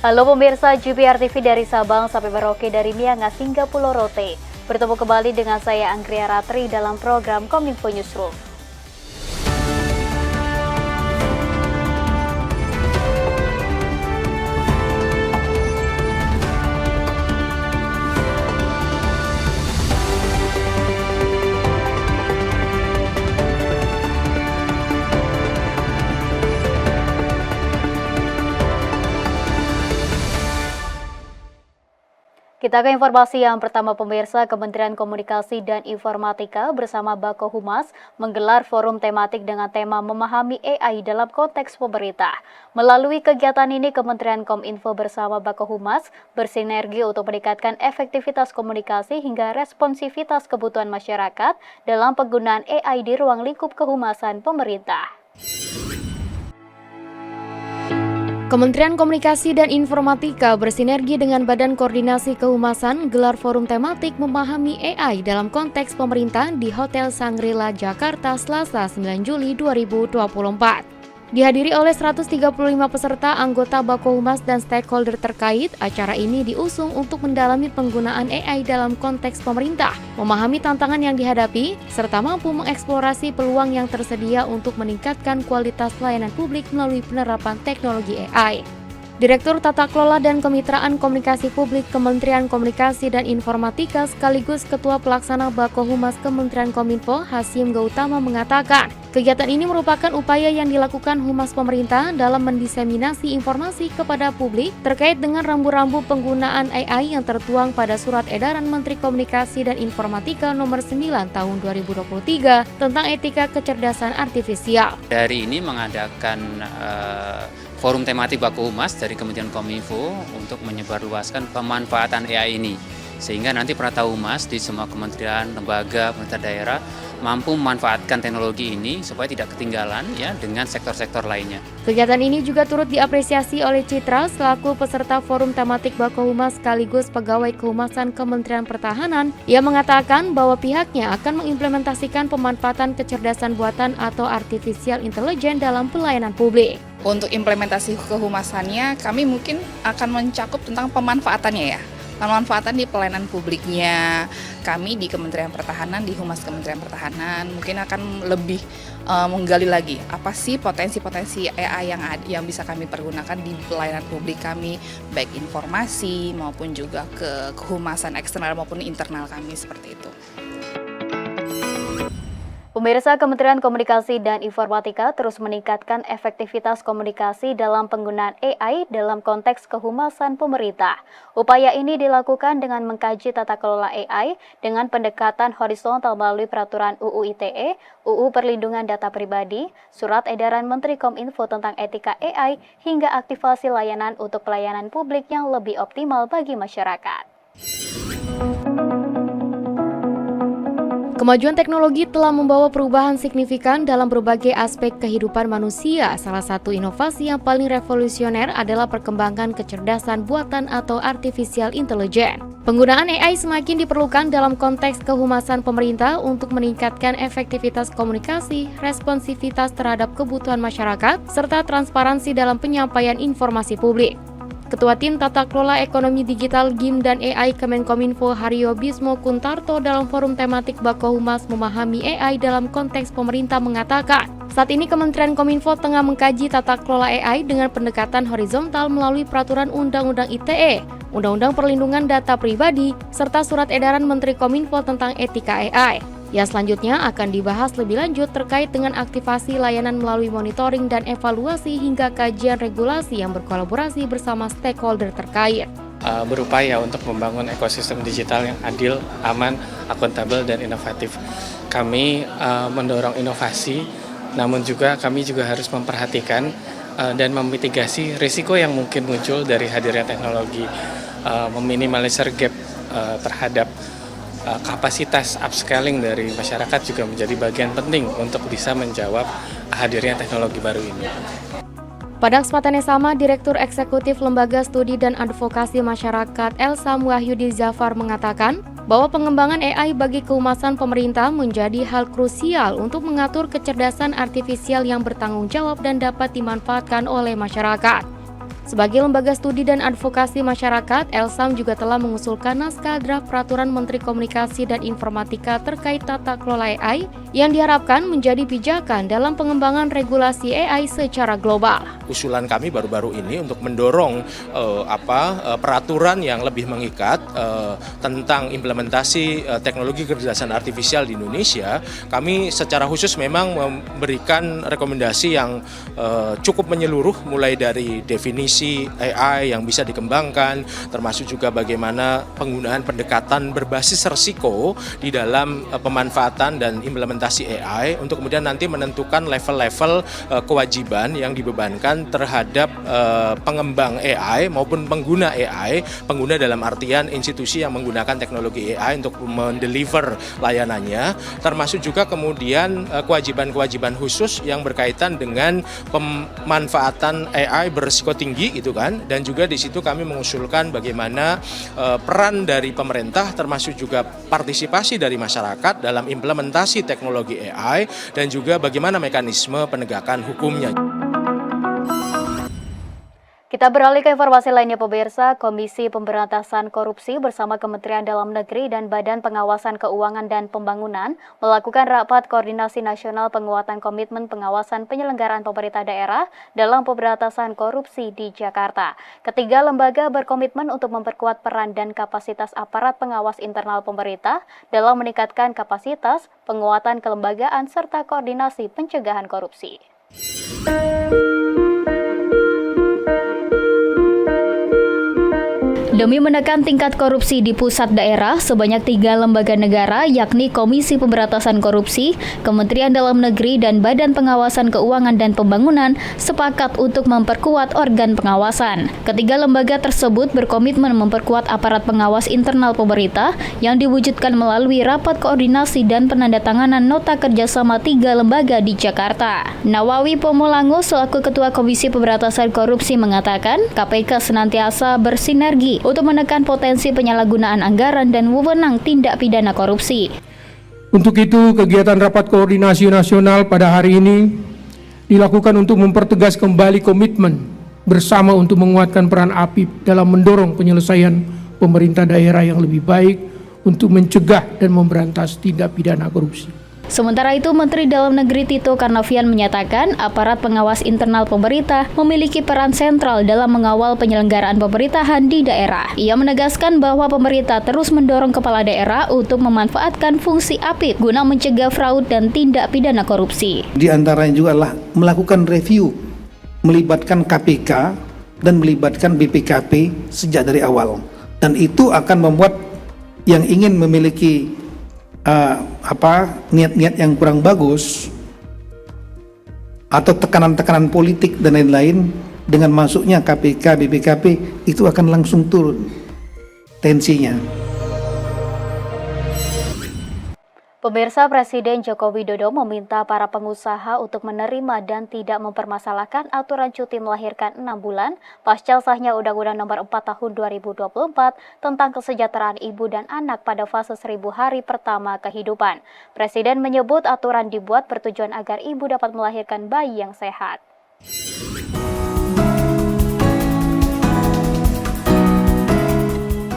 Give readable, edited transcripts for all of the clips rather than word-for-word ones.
Halo pemirsa GBR TV dari Sabang sampai Merauke dari Miangas hingga Pulau Rote. Bertemu kembali dengan saya Anggria Ratri dalam program Kominfo Newsroom. Kita ke informasi yang pertama pemirsa, Kementerian Komunikasi dan Informatika bersama Bako Humas menggelar forum tematik dengan tema memahami AI dalam konteks pemerintah. Melalui kegiatan ini, Kementerian Kominfo bersama Bako Humas bersinergi untuk meningkatkan efektivitas komunikasi hingga responsivitas kebutuhan masyarakat dalam penggunaan AI di ruang lingkup kehumasan pemerintah. Kementerian Komunikasi dan Informatika bersinergi dengan Badan Koordinasi Kehumasan gelar forum tematik memahami AI dalam konteks pemerintah di Hotel Shangri-La, Jakarta, Selasa 9 Juli 2024. Dihadiri oleh 135 peserta anggota Bako Humas dan stakeholder terkait, acara ini diusung untuk mendalami penggunaan AI dalam konteks pemerintah, memahami tantangan yang dihadapi, serta mampu mengeksplorasi peluang yang tersedia untuk meningkatkan kualitas pelayanan publik melalui penerapan teknologi AI. Direktur Tata Kelola dan Kemitraan Komunikasi Publik Kementerian Komunikasi dan Informatika sekaligus Ketua Pelaksana Bako Humas Kementerian Kominfo Hasyim Gautama mengatakan, kegiatan ini merupakan upaya yang dilakukan Humas pemerintah dalam mendiseminasi informasi kepada publik terkait dengan rambu-rambu penggunaan AI yang tertuang pada Surat Edaran Menteri Komunikasi dan Informatika Nomor 9 Tahun 2023 tentang etika kecerdasan artifisial. Hari ini mengadakan forum tematik Bako Humas dari Kementerian Kominfo untuk menyebarluaskan pemanfaatan AI ini, sehingga nanti pemerintah humas di semua kementerian, lembaga, pemerintah daerah mampu memanfaatkan teknologi ini supaya tidak ketinggalan ya dengan sektor-sektor lainnya. Kegiatan ini juga turut diapresiasi oleh Citra selaku peserta forum tematik Bako Humas sekaligus pegawai kehumasan Kementerian Pertahanan. Ia mengatakan bahwa pihaknya akan mengimplementasikan pemanfaatan kecerdasan buatan atau artificial intelligence dalam pelayanan publik. Untuk implementasi kehumasannya, kami mungkin akan mencakup tentang pemanfaatannya ya. Pemanfaatan di pelayanan publiknya, kami di Kementerian Pertahanan, di Humas Kementerian Pertahanan mungkin akan lebih menggali lagi apa sih potensi-potensi AI yang bisa kami pergunakan di pelayanan publik kami, baik informasi maupun juga ke kehumasan eksternal maupun internal kami seperti itu. Pemirsa, Kementerian Komunikasi dan Informatika terus meningkatkan efektivitas komunikasi dalam penggunaan AI dalam konteks kehumasan pemerintah. Upaya ini dilakukan dengan mengkaji tata kelola AI dengan pendekatan horizontal melalui peraturan UU ITE, UU Perlindungan Data Pribadi, Surat Edaran Menteri Kominfo tentang etika AI, hingga aktivasi layanan untuk pelayanan publik yang lebih optimal bagi masyarakat. Kemajuan teknologi telah membawa perubahan signifikan dalam berbagai aspek kehidupan manusia. Salah satu inovasi yang paling revolusioner adalah perkembangan kecerdasan buatan atau artificial intelligence. Penggunaan AI semakin diperlukan dalam konteks kehumasan pemerintah untuk meningkatkan efektivitas komunikasi, responsivitas terhadap kebutuhan masyarakat, serta transparansi dalam penyampaian informasi publik. Ketua Tim Tata Kelola Ekonomi Digital GIM dan AI Kemenkominfo Haryo Bismo Kuntarto dalam forum tematik Bako Humas memahami AI dalam konteks pemerintah mengatakan, saat ini Kementerian Kominfo tengah mengkaji tata kelola AI dengan pendekatan horizontal melalui peraturan Undang-Undang ITE, Undang-Undang Perlindungan Data Pribadi, serta Surat Edaran Menteri Kominfo tentang etika AI. Yang selanjutnya akan dibahas lebih lanjut terkait dengan aktivasi layanan melalui monitoring dan evaluasi hingga kajian regulasi yang berkolaborasi bersama stakeholder terkait. Berupaya untuk membangun ekosistem digital yang adil, aman, akuntabel, dan inovatif. Kami mendorong inovasi, namun kami juga harus memperhatikan dan memitigasi risiko yang mungkin muncul dari hadirnya teknologi, meminimalisir gap terhadap kapasitas upscaling dari masyarakat juga menjadi bagian penting untuk bisa menjawab hadirnya teknologi baru ini. Pada kesempatan yang sama, Direktur Eksekutif Lembaga Studi dan Advokasi Masyarakat Elsam Wahyudi Zafar mengatakan bahwa pengembangan AI bagi kehumasan pemerintah menjadi hal krusial untuk mengatur kecerdasan artifisial yang bertanggung jawab dan dapat dimanfaatkan oleh masyarakat. Sebagai lembaga studi dan advokasi masyarakat, Elsam juga telah mengusulkan naskah draft Peraturan Menteri Komunikasi dan Informatika terkait tata kelola AI yang diharapkan menjadi pijakan dalam pengembangan regulasi AI secara global. Usulan kami baru-baru ini untuk mendorong peraturan yang lebih mengikat tentang implementasi teknologi kecerdasan artifisial di Indonesia. Kami secara khusus memang memberikan rekomendasi yang cukup menyeluruh, mulai dari definisi AI yang bisa dikembangkan, termasuk juga bagaimana penggunaan pendekatan berbasis resiko di dalam pemanfaatan dan implementasi AI untuk kemudian nanti menentukan level-level kewajiban yang dibebankan terhadap pengembang AI maupun pengguna AI, pengguna dalam artian institusi yang menggunakan teknologi AI untuk mendeliver layanannya, termasuk juga kemudian kewajiban-kewajiban khusus yang berkaitan dengan pemanfaatan AI berisiko tinggi gitu kan, dan juga di situ kami mengusulkan bagaimana peran dari pemerintah termasuk juga partisipasi dari masyarakat dalam implementasi teknologi AI dan juga bagaimana mekanisme penegakan hukumnya. Kita beralih ke informasi lainnya pemirsa. Komisi Pemberantasan Korupsi bersama Kementerian Dalam Negeri dan Badan Pengawasan Keuangan dan Pembangunan melakukan rapat koordinasi nasional penguatan komitmen pengawasan penyelenggaraan pemerintah daerah dalam pemberantasan korupsi di Jakarta. Ketiga lembaga berkomitmen untuk memperkuat peran dan kapasitas aparat pengawas internal pemerintah dalam meningkatkan kapasitas, penguatan kelembagaan, serta koordinasi pencegahan korupsi. Demi menekan tingkat korupsi di pusat daerah, sebanyak 3 lembaga negara yakni Komisi Pemberantasan Korupsi, Kementerian Dalam Negeri, dan Badan Pengawasan Keuangan dan Pembangunan sepakat untuk memperkuat organ pengawasan. Ketiga lembaga tersebut berkomitmen memperkuat aparat pengawas internal pemerintah yang diwujudkan melalui rapat koordinasi dan penandatanganan nota kerjasama 3 lembaga di Jakarta. Nawawi Pomolango selaku Ketua Komisi Pemberantasan Korupsi mengatakan KPK senantiasa bersinergi untuk menekan potensi penyalahgunaan anggaran dan wewenang tindak pidana korupsi. Untuk itu, kegiatan rapat koordinasi nasional pada hari ini dilakukan untuk mempertegas kembali komitmen bersama untuk menguatkan peran APIP dalam mendorong penyelesaian pemerintah daerah yang lebih baik untuk mencegah dan memberantas tindak pidana korupsi. Sementara itu, Menteri Dalam Negeri Tito Karnavian menyatakan aparat pengawas internal pemerintah memiliki peran sentral dalam mengawal penyelenggaraan pemerintahan di daerah. Ia menegaskan bahwa pemerintah terus mendorong kepala daerah untuk memanfaatkan fungsi APIP guna mencegah fraud dan tindak pidana korupsi. Di antaranya juga adalah melakukan review, melibatkan KPK dan melibatkan BPKP sejak dari awal. Dan itu akan membuat yang ingin memiliki niat-niat yang kurang bagus atau tekanan-tekanan politik dan lain-lain, dengan masuknya KPK, BPKP itu akan langsung turun tensinya. Pemirsa, Presiden Joko Widodo meminta para pengusaha untuk menerima dan tidak mempermasalahkan aturan cuti melahirkan 6 bulan pasca sahnya Undang-Undang Nomor 4 Tahun 2024 tentang kesejahteraan ibu dan anak pada fase 1000 hari pertama kehidupan. Presiden menyebut aturan dibuat bertujuan agar ibu dapat melahirkan bayi yang sehat.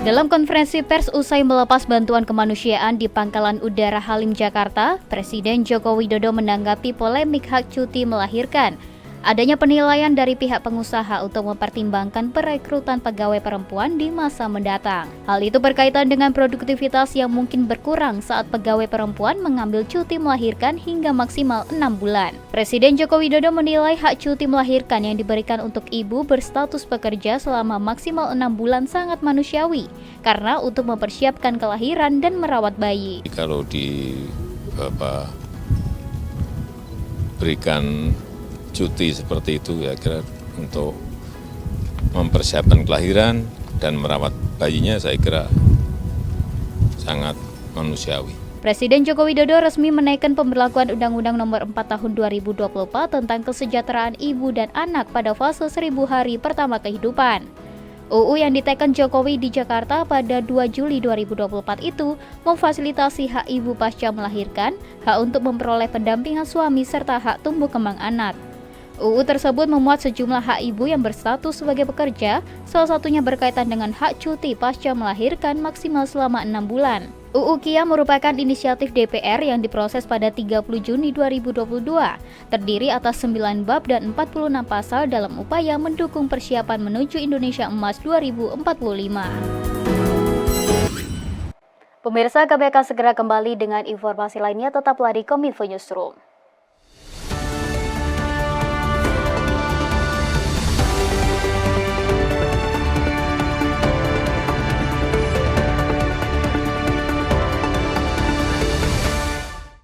Dalam konferensi pers usai melepas bantuan kemanusiaan di Pangkalan Udara Halim, Jakarta, Presiden Joko Widodo menanggapi polemik hak cuti melahirkan. Adanya penilaian dari pihak pengusaha untuk mempertimbangkan perekrutan pegawai perempuan di masa mendatang. Hal itu berkaitan dengan produktivitas yang mungkin berkurang saat pegawai perempuan mengambil cuti melahirkan hingga maksimal 6 bulan. Presiden Joko Widodo menilai hak cuti melahirkan yang diberikan untuk ibu berstatus pekerja selama maksimal 6 bulan sangat manusiawi, karena untuk mempersiapkan kelahiran dan merawat bayi. Kalau diberikan cuti seperti itu, ya kira untuk mempersiapkan kelahiran dan merawat bayinya, saya kira sangat manusiawi. Presiden Joko Widodo resmi menaikkan pemberlakuan Undang-Undang Nomor 4 Tahun 2024 tentang kesejahteraan ibu dan anak pada fase 1000 hari pertama kehidupan. UU yang diteken Jokowi di Jakarta pada 2 Juli 2024 itu memfasilitasi hak ibu pasca melahirkan, hak untuk memperoleh pendampingan suami, serta hak tumbuh kembang anak. UU tersebut memuat sejumlah hak ibu yang berstatus sebagai pekerja, salah satunya berkaitan dengan hak cuti pasca melahirkan maksimal selama 6 bulan. UU KIA merupakan inisiatif DPR yang diproses pada 30 Juni 2022, terdiri atas 9 bab dan 46 pasal dalam upaya mendukung persiapan menuju Indonesia Emas 2045. Pemirsa, kami akan segera kembali dengan informasi lainnya, tetaplah di Kominfo Newsroom.